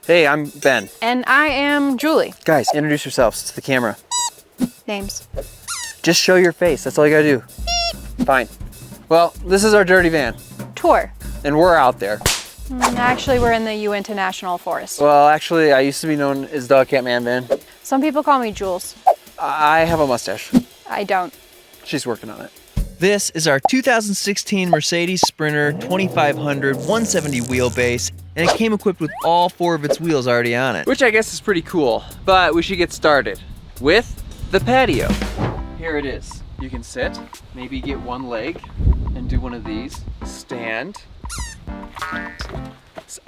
Hey, I'm Ben. And I am Julie. Guys, introduce yourselves to the camera. Names. Just show your face, that's all you gotta do. Fine. Well, this is our dirty van, Tour. and we're out there. Actually, we're in the Uinta National Forest. Well, actually, I used to be known as DogCatManVan. Some people call me Jules. I have a mustache. I don't. She's working on it. This is our 2016 Mercedes Sprinter 2500 170 wheelbase, and it came equipped with all 4 of its wheels already on it. Which I guess is pretty cool, but we should get started with the patio. Here it is. You can sit, maybe get one leg and do one of these. Stand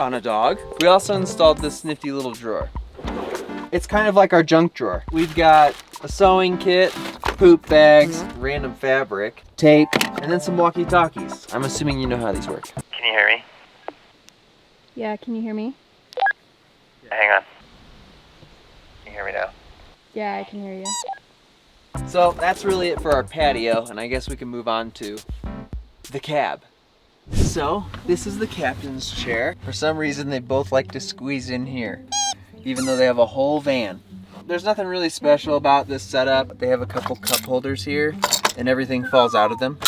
on a dog. We also installed this nifty little drawer. It's kind of like our junk drawer. We've got a sewing kit, poop bags, random fabric, tape, and then some walkie-talkies. I'm assuming you know how these work. Can you hear me? Yeah, can you hear me? Yeah, hang on. Can you hear me now? Yeah, I can hear you. So that's really it for our patio, and I guess we can move on to the cab. So this is the captain's chair. For some reason, they both like to squeeze in here, even though they have a whole van. There's nothing really special about this setup. They have a couple cup holders here, and everything falls out of them.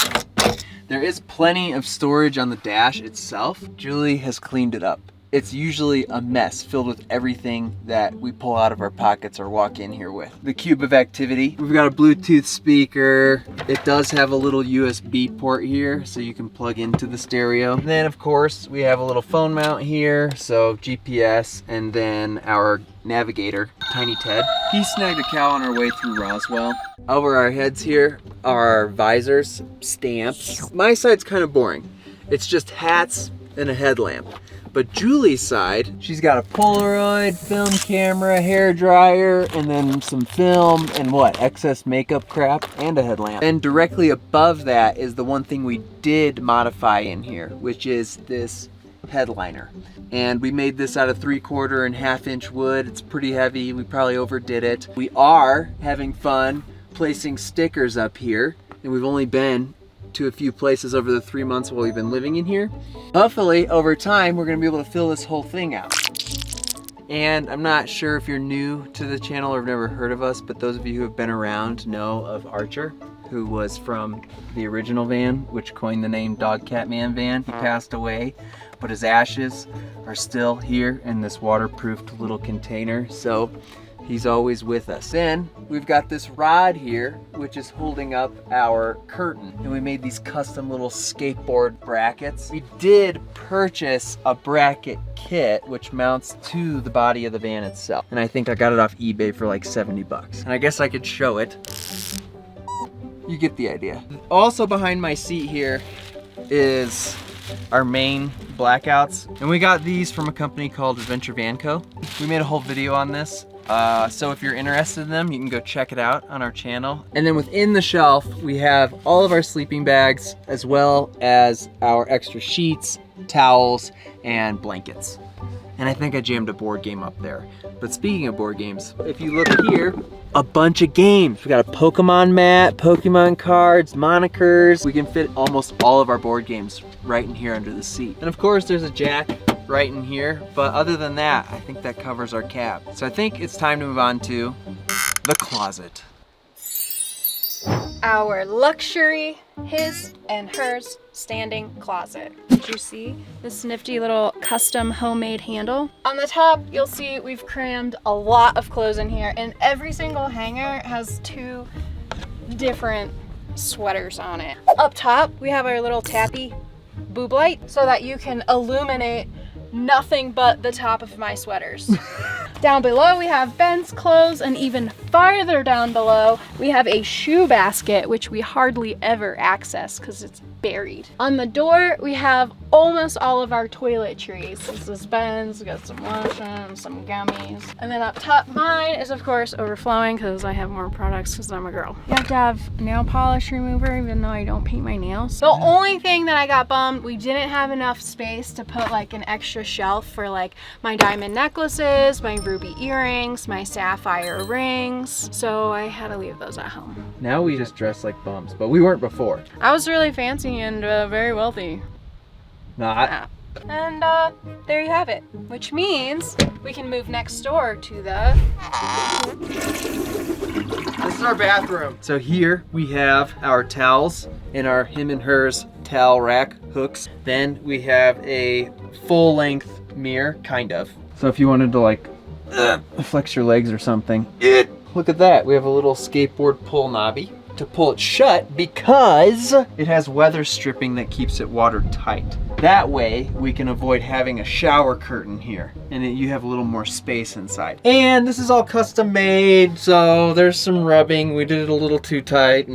There is plenty of storage on the dash itself. Julie has cleaned it up. It's usually a mess filled with everything that we pull out of our pockets or walk in here with. The cube of activity. We've got a Bluetooth speaker. It does have a little USB port here so you can plug into the stereo. And then of course we have a little phone mount here, so GPS, and then our navigator, Tiny Ted. He snagged a cow on our way through Roswell. Over our heads here are our visors, stamps. My side's kind of boring. It's just hats and a headlamp. But Julie's side, she's got a Polaroid, film camera, hair dryer, and then some film and excess makeup crap, and a headlamp. And directly above that is the one thing we did modify in here, which is this headliner. And we made this out of 3/4 and 1/2 inch wood. It's pretty heavy, we probably overdid it. We are having fun placing stickers up here, and we've only been to a few places over the 3 months while we've been living in here. Hopefully, over time, we're gonna be able to fill this whole thing out. And I'm not sure if you're new to the channel or have never heard of us, but those of you who have been around know of Archer, who was from the original van, which coined the name DogCatManVan. He passed away, but his ashes are still here in this waterproofed little container. So he's always with us. Then we've got this rod here, which is holding up our curtain. And we made these custom little skateboard brackets. We did purchase a bracket kit, which mounts to the body of the van itself. And I think I got it off eBay for like 70 bucks. And I guess I could show it. You get the idea. Also behind my seat here is our main blackouts. And we got these from a company called Adventure Van Co. We made a whole video on this. So if you're interested in them, you can go check it out on our channel. And then within the shelf, we have all of our sleeping bags, as well as our extra sheets, towels, and blankets. And I think I jammed a board game up there. But speaking of board games, if you look here, a bunch of games. We got a Pokemon mat, Pokemon cards, monikers. We can fit almost all of our board games right in here under the seat. And of course, there's a jack right in here, but other than that, I think that covers our cab. So I think it's time to move on to the closet. Our luxury, his and hers, standing closet. Did you see this nifty little custom homemade handle? On the top, you'll see we've crammed a lot of clothes in here, and every single hanger has 2 different sweaters on it. Up top, we have our little tappy boob light so that you can illuminate nothing but the top of my sweaters. Down below we have Ben's clothes, and even farther down below we have a shoe basket, which we hardly ever access because it's buried. On the door we have almost all of our toiletries. This is Ben's, we got some lotion, some gummies. And then up top, mine is of course overflowing because I have more products because I'm a girl. You have to have nail polish remover even though I don't paint my nails. The only thing that I got bummed, we didn't have enough space to put like an extra shelf for like my diamond necklaces, my ruby earrings, my sapphire rings. So I had to leave those at home. Now we just dress like bums, but we weren't before. I was really fancy and very wealthy. No, And there you have it, which means we can move next door to the... This is our bathroom. So here we have our towels and our him and hers towel rack hooks. Then we have a full length mirror, kind of. So if you wanted to like flex your legs or something, look at that. We have a little skateboard pull knobby to pull it shut because it has weather stripping that keeps it watertight. That way we can avoid having a shower curtain here and you have a little more space inside. And this is all custom made, so there's some rubbing. We did it a little too tight,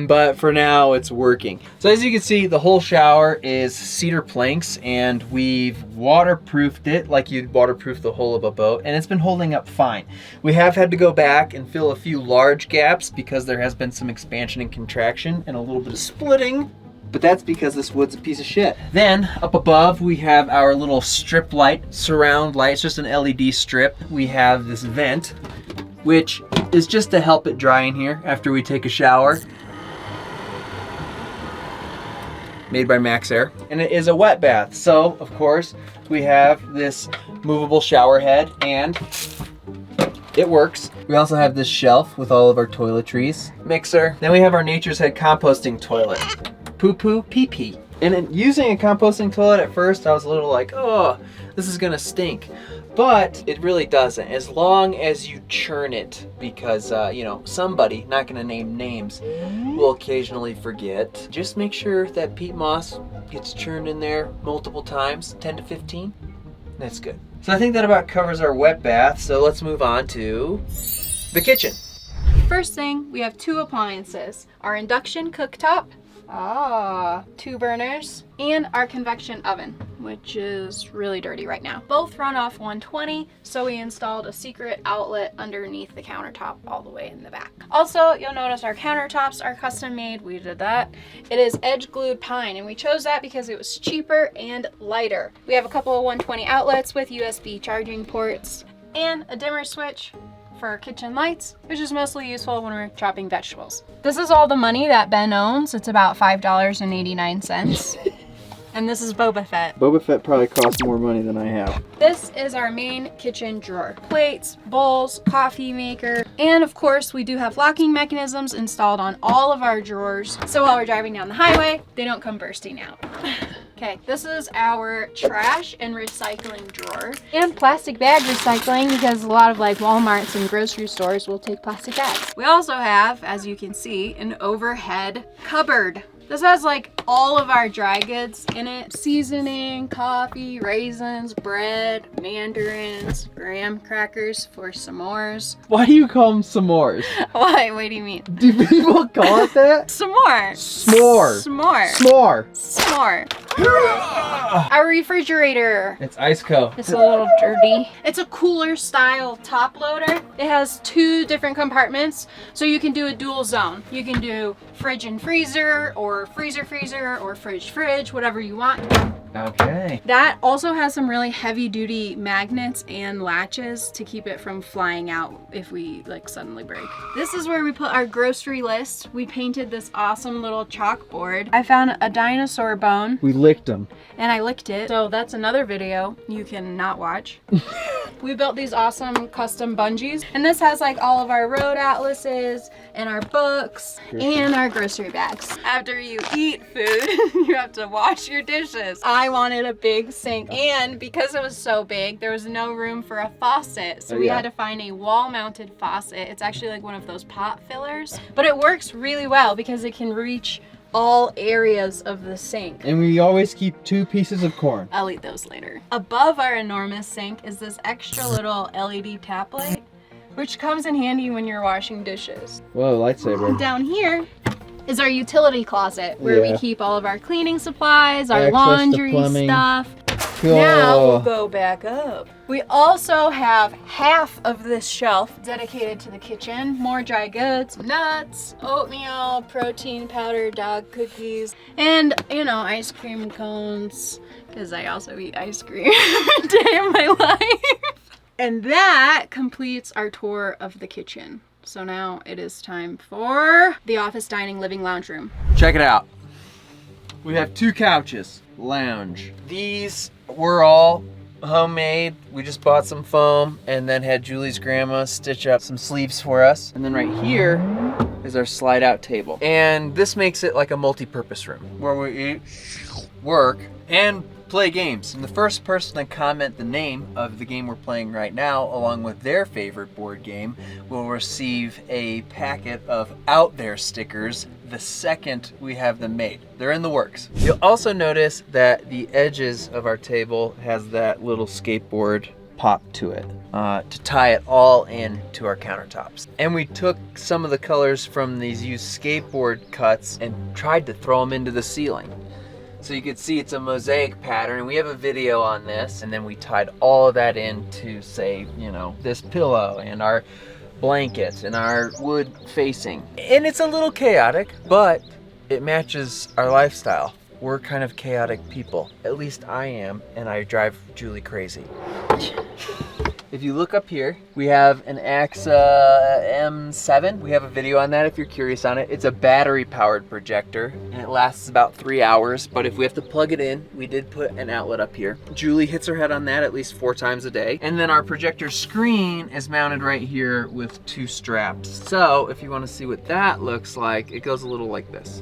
but for now it's working. So as you can see, the whole shower is cedar planks and we've waterproofed it like you'd waterproof the hull of a boat, and it's been holding up fine. We have had to go back and fill a few large gaps because there has been some expansion and contraction and a little bit of splitting. But that's because this wood's a piece of shit. Then up above we have our little strip light, surround light. It's just an LED strip. We have this vent, which is just to help it dry in here after we take a shower. Made by Max Air. And it is a wet bath. So of course we have this movable shower head and it works. We also have this shelf with all of our toiletries, mixer. Then we have our Nature's Head composting toilet. Poo poo pee pee. And using a composting toilet at first, I was a little like, oh, this is gonna stink. But it really doesn't, as long as you churn it, because you know, somebody, not gonna name names, will occasionally forget. Just make sure that peat moss gets churned in there multiple times, 10 to 15. That's good. So I think that about covers our wet bath. So let's move on to the kitchen. First thing, we have two appliances. Our induction cooktop, 2 burners, and our convection oven, which is really dirty right now. Both run off 120, so we installed a secret outlet underneath the countertop all the way in the back. Also, you'll notice our countertops are custom made. We did that. It is edge glued pine, and we chose that because it was cheaper and lighter. We have a couple of 120 outlets with USB charging ports and a dimmer switch for our kitchen lights, which is mostly useful when we're chopping vegetables. This is all the money that Ben owns. It's about $5.89. And this is Boba Fett. Boba Fett probably costs more money than I have. This is our main kitchen drawer. Plates, bowls, coffee maker, and of course we do have locking mechanisms installed on all of our drawers, so while we're driving down the highway, they don't come bursting out. Okay, this is our trash and recycling drawer. And plastic bag recycling, because a lot of like Walmarts and grocery stores will take plastic bags. We also have, as you can see, an overhead cupboard. This has like all of our dry goods in it. Seasoning, coffee, raisins, bread, mandarins, graham crackers for s'mores. Why do you call them s'mores? Why? What do you mean? Do people call it that? S'more. S'more. S'more. S'more. S'more. Our refrigerator. It's ice cold. It's a little dirty. It's a cooler style top loader. It has 2 different compartments, so you can do a dual zone. You can do fridge and freezer, or freezer or fridge, whatever you want. Okay. That also has some really heavy duty magnets and latches to keep it from flying out if we like suddenly break. This is where we put our grocery list. We painted this awesome little chalkboard. I found a dinosaur bone. We licked them. And I licked it. So that's another video you can not watch. We built these awesome custom bungees. And this has like all of our road atlases and our books and our grocery bags. After you eat food, you have to wash your dishes. I wanted a big sink, and because it was so big, there was no room for a faucet. So we had to find a wall-mounted faucet. It's actually like one of those pot fillers, but it works really well because it can reach all areas of the sink. And we always keep 2 pieces of corn. I'll eat those later. Above our enormous sink is this extra little LED tap light, which comes in handy when you're washing dishes. Whoa, lightsaber. Down here is our utility closet where we keep all of our cleaning supplies, our Access to laundry plumbing. stuff. Cool. Now we'll go back up. We also have half of this shelf dedicated to the kitchen. More dry goods, nuts, oatmeal, protein powder, dog cookies, and, you know, ice cream cones, because I also eat ice cream every day of my life. And that completes our tour of the kitchen. So now it is time for the office, dining, living, lounge room. Check it out. We have 2 couches. lounge. These were all homemade. We just bought some foam and then had Julie's grandma stitch up some sleeves for us. And then right here is our slide out table. And this makes it like a multi-purpose room where we eat, work, and play games. And the first person to comment the name of the game we're playing right now, along with their favorite board game, will receive a packet of Out There stickers the second we have them made. They're in the works. You'll also notice that the edges of our table has that little skateboard pop to it to tie it all in to our countertops. And we took some of the colors from these used skateboard cuts and tried to throw them into the ceiling. So you can see it's a mosaic pattern. We have a video on this, and then we tied all of that into, say, you know, this pillow and our blankets and our wood facing. And it's a little chaotic, but it matches our lifestyle. We're kind of chaotic people. At least I am, and I drive Julie crazy. If you look up here, we have an AXA M7. We have a video on that if you're curious on it. It's a battery powered projector and it lasts about 3 hours, but if we have to plug it in, we did put an outlet up here. Julie hits her head on that at least 4 times a day. And then our projector screen is mounted right here with 2 straps. So if you want to see what that looks like, it goes a little like this.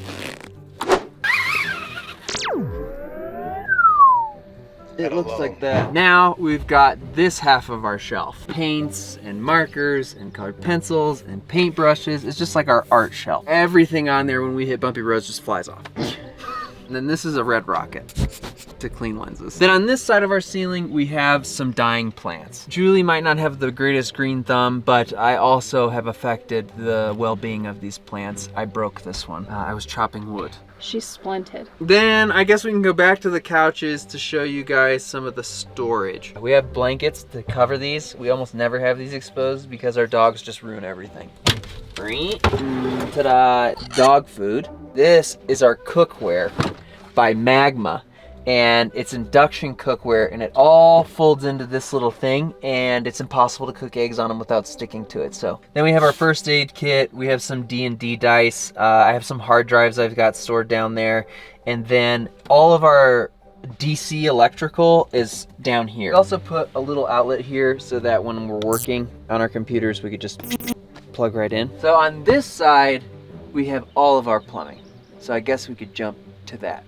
It looks like that. Now we've got this half of our shelf. Paints and markers and colored pencils and paintbrushes. It's just like our art shelf. Everything on there when we hit bumpy roads just flies off. And then this is a red rocket to clean lenses. Then on this side of our ceiling, we have some dying plants. Julie might not have the greatest green thumb, but I also have affected the well-being of these plants. I broke this one. I was chopping wood. She's splinted. Then I guess we can go back to the couches to show you guys some of the storage. We have blankets to cover these. We almost never have these exposed because our dogs just ruin everything. Ta-da! Dog food. This is our cookware by Magma. And it's induction cookware, and it all folds into this little thing, and it's impossible to cook eggs on them without sticking to it. So then we have our first aid kit. We have some D&D dice. I have some hard drives I've got stored down there, and then all of our DC electrical is down here. We also put a little outlet here so that when we're working on our computers, we could just plug right in. So on this side, we have all of our plumbing. So I guess we could jump to that.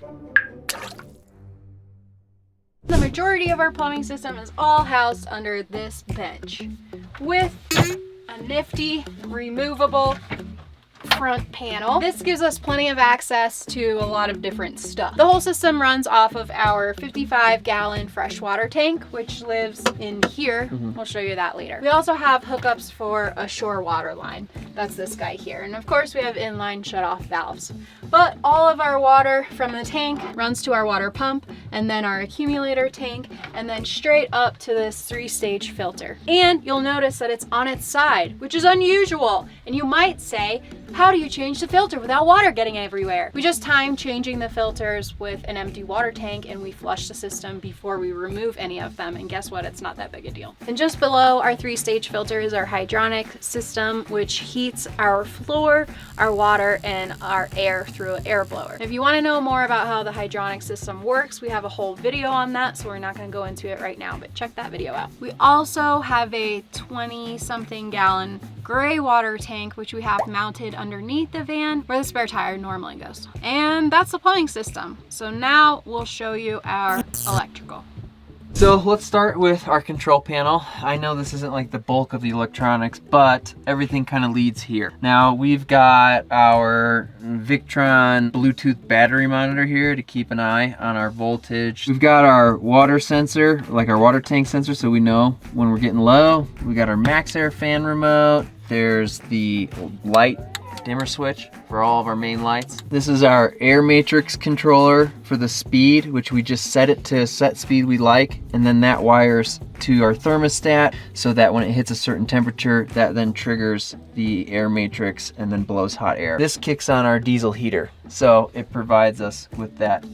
The majority of our plumbing system is all housed under this bench with a nifty removable front panel. This gives us plenty of access to a lot of different stuff. The whole system runs off of our 55-gallon freshwater tank, which lives in here. We'll show you that later. We also have hookups for a shore water line. That's this guy here. And of course we have inline shutoff valves. But all of our water from the tank runs to our water pump, and then our accumulator tank, and then straight up to this 3-stage filter. And you'll notice that it's on its side, which is unusual. And you might say, how do you change the filter without water getting everywhere? We just time changing the filters with an empty water tank, and we flush the system before we remove any of them. And guess what? It's not that big a deal. And just below our 3-stage filter is our hydronic system, which heats our floor, our water, and our air through an air blower. If you want to know more about how the hydronic system works, we have a whole video on that, so we're not going to go into it right now, but check that video out. We also have a 20-something gallon gray water tank, which we have mounted underneath the van where the spare tire normally goes. And that's the plumbing system. So now we'll show you our electrical. So let's start with our control panel. I know this isn't like the bulk of the electronics, but everything kind of leads here. Now we've got our Victron Bluetooth battery monitor here to keep an eye on our voltage. We've got our water sensor, like our water tank sensor, so we know when we're getting low. We got our max air fan remote. There's the light dimmer switch for all of our main lights. This is our air matrix controller for the speed, which we just set it to a set speed we like, and then that wires to our thermostat so that when it hits a certain temperature, that then triggers the air matrix and then blows hot air. This kicks on our diesel heater, so it provides us with that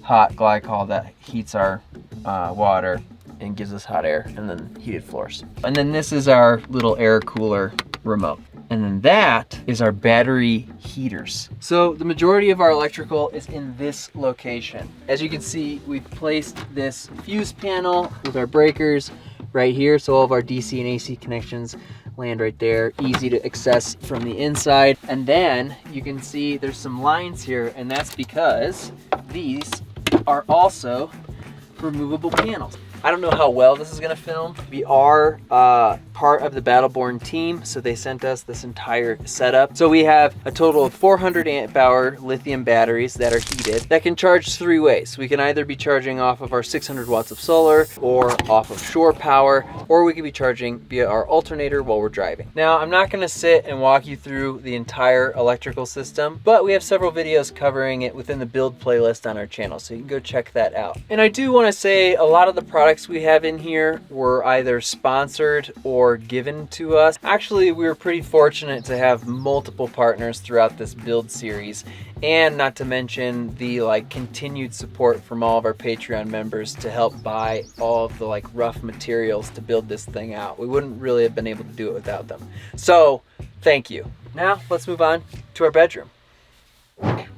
hot glycol that heats our water and gives us hot air and then heated floors. And then this is our little air cooler remote. And then that is our battery heaters. So the majority of our electrical is in this location. As you can see, we've placed this fuse panel with our breakers right here. So all of our DC and AC connections land right there, easy to access from the inside. And then you can see there's some lines here, and that's because these are also removable panels. I don't know how well this is gonna film. We are part of the Battleborn team, so they sent us this entire setup. So we have a total of 400 amp hour lithium batteries that are heated that can charge 3 ways. We can either be charging off of our 600 watts of solar or off of shore power, or we could be charging via our alternator while we're driving. Now, I'm not gonna sit and walk you through the entire electrical system, but we have several videos covering it within the build playlist on our channel, so you can go check that out. And I do wanna say a lot of the products we have in here were either sponsored or given to us. Actually, we were pretty fortunate to have multiple partners throughout this build series, and not to mention the continued support from all of our Patreon members to help buy all of the rough materials to build this thing out. We wouldn't really have been able to do it without them. So thank you. Now let's move on to our bedroom.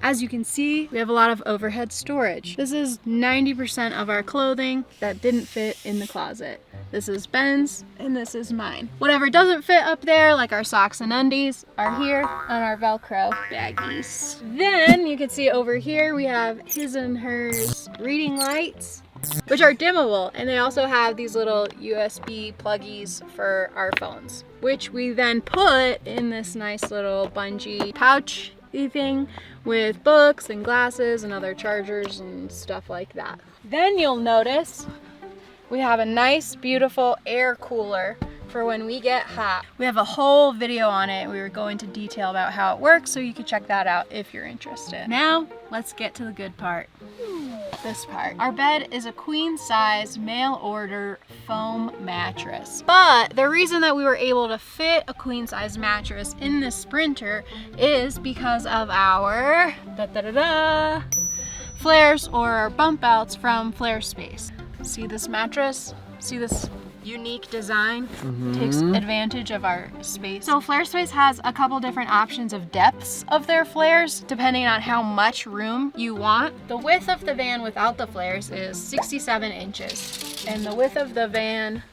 As you can see, we have a lot of overhead storage. This is 90% of our clothing that didn't fit in the closet. This is Ben's and this is mine. Whatever doesn't fit up there, like our socks and undies, are here on our Velcro baggies. Then you can see over here we have his and hers reading lights, which are dimmable, and they also have these little USB pluggies for our phones, which we then put in this nice little bungee pouch thing with books and glasses and other chargers and stuff like that. Then you'll notice we have a nice, beautiful air cooler for when we get hot. We have a whole video on it. We were going into detail about how it works, so you can check that out if you're interested. Now, let's get to the good part. This part. Our bed is a queen size mail order foam mattress. But the reason that we were able to fit a queen size mattress in this Sprinter is because of our flares or bump outs from Flare Space. See this mattress? See this unique design? Takes advantage of our space. So Flare Space has a couple different options of depths of their flares depending on how much room you want. The width of the van without the flares is 67 inches, and the width of the van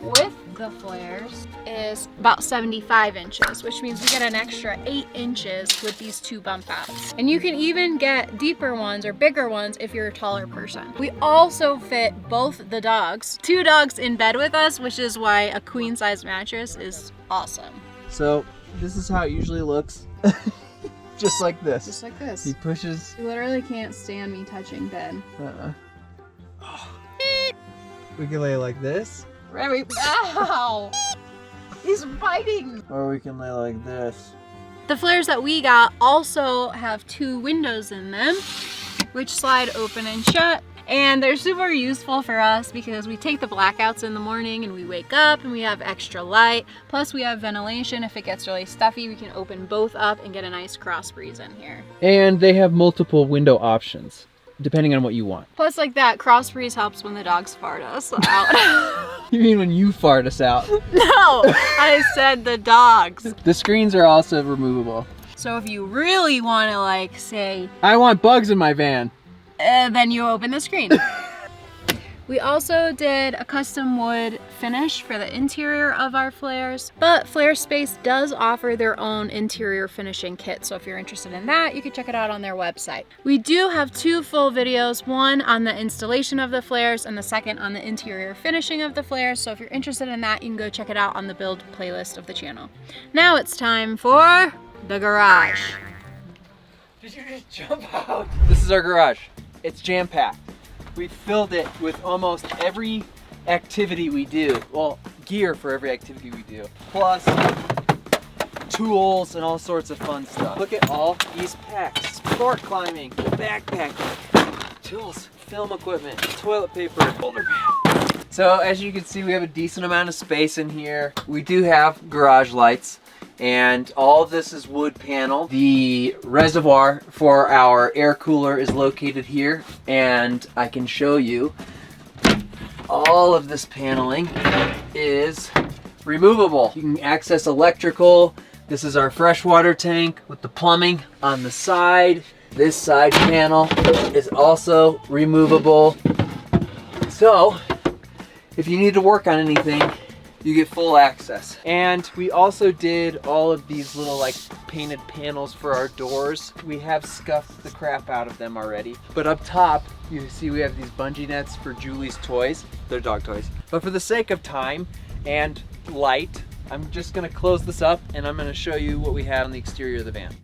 with the flares is about 75 inches, which means we get an extra 8 inches with these two bump outs. And you can even get deeper ones or bigger ones if you're a taller person. We also fit both the dogs, 2 dogs in bed with us, which is why a queen size mattress is awesome. So this is how it usually looks. Just like this. Just like this. He pushes. You literally can't stand me touching Ben. We can lay like this. Remy, ow! He's biting! Or we can lay like this. The flares that we got also have 2 windows in them, which slide open and shut. And they're super useful for us because we take the blackouts in the morning and we wake up and we have extra light. Plus we have ventilation. If it gets really stuffy, we can open both up and get a nice cross breeze in here. And they have multiple window options, depending on what you want. Plus, like, that cross breeze helps when the dogs fart us out. You mean when you fart us out? No, I said the dogs. The screens are also removable. So if you really want to, like, say, I want bugs in my van. Then you open the screen. We also did a custom wood finish for the interior of our flares, but Flare Space does offer their own interior finishing kit, so if you're interested in that, you can check it out on their website. We do have 2 full videos, one on the installation of the flares and the second on the interior finishing of the flares, so if you're interested in that, you can go check it out on the build playlist of the channel. Now it's time for the garage. Did you just jump out? This is our garage. It's jam-packed. We filled it with almost every activity we do. Well, gear for every activity we do. Plus tools and all sorts of fun stuff. Look at all these packs. Sport climbing, backpacking, tools, film equipment, toilet paper, folder pad. So as you can see, we have a decent amount of space in here. We do have garage lights. And all of this is wood panel. The reservoir for our air cooler is located here, and I can show you all of this paneling is removable. You can access electrical. This is our freshwater tank with the plumbing on the side. This side panel is also removable. So if you need to work on anything, you get full access. And we also did all of these little like painted panels for our doors. We have scuffed the crap out of them already. But up top, you see we have these bungee nets for Julie's toys. They're dog toys. But for the sake of time and light, I'm just gonna close this up and I'm gonna show you what we have on the exterior of the van.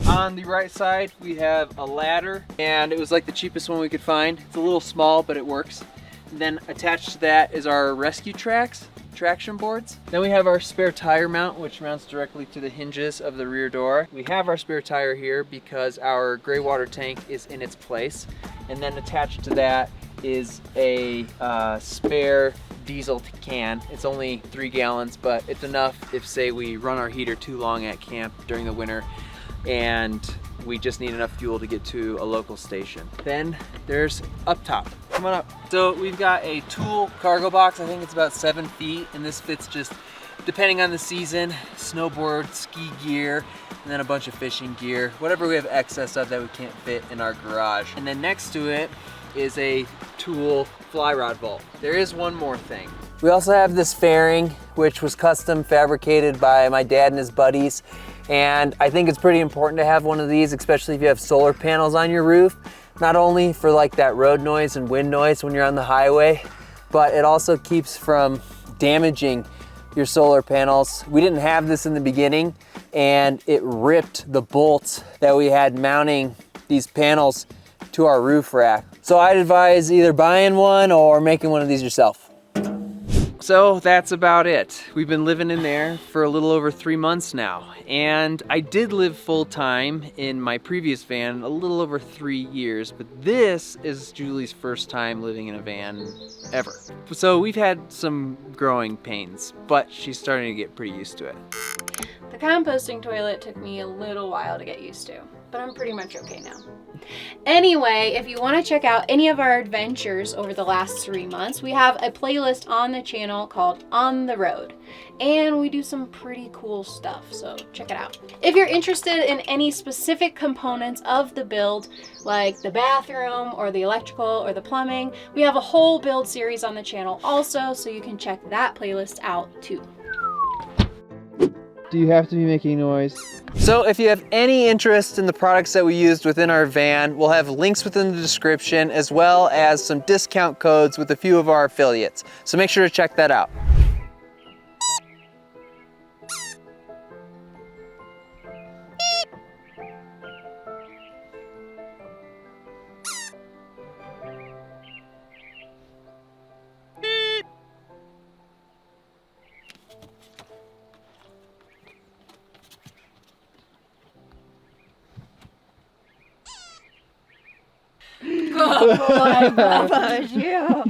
On the right side, we have a ladder, and it was like the cheapest one we could find. It's a little small, but it works. And then attached to that is our rescue traction boards. Then we have our spare tire mount, which mounts directly to the hinges of the rear door. We have our spare tire here because our gray water tank is in its place. And then attached to that is a spare diesel can. It's only 3 gallons, but it's enough if, say, we run our heater too long at camp during the winter and we just need enough fuel to get to a local station. Then there's up top. Come on up. So we've got a tool cargo box. I think it's about 7 feet, and this fits just, depending on the season, snowboard, ski gear, and then a bunch of fishing gear, whatever we have excess of that we can't fit in our garage. And then next to it is a tool fly rod vault. There is one more thing. We also have this fairing, which was custom fabricated by my dad and his buddies. And I think it's pretty important to have one of these, especially if you have solar panels on your roof. Not only for like that road noise and wind noise when you're on the highway, but it also keeps from damaging your solar panels. We didn't have this in the beginning, and it ripped the bolts that we had mounting these panels to our roof rack. So I'd advise either buying one or making one of these yourself. So that's about it. We've been living in there for a little over 3 months now. And I did live full time in my previous van a little over 3 years, but this is Julie's first time living in a van ever. So we've had some growing pains, but she's starting to get pretty used to it. The composting toilet took me a little while to get used to, but I'm pretty much okay now. Anyway, if you want to check out any of our adventures over the last 3 months, we have a playlist on the channel called On the Road, and we do some pretty cool stuff, so check it out. If you're interested in any specific components of the build, like the bathroom or the electrical or the plumbing, we have a whole build series on the channel also, so you can check that playlist out too. Do you have to be making noise? So if you have any interest in the products that we used within our van, we'll have links within the description, as well as some discount codes with a few of our affiliates. So make sure to check that out. Good boy, Bubba, yeah.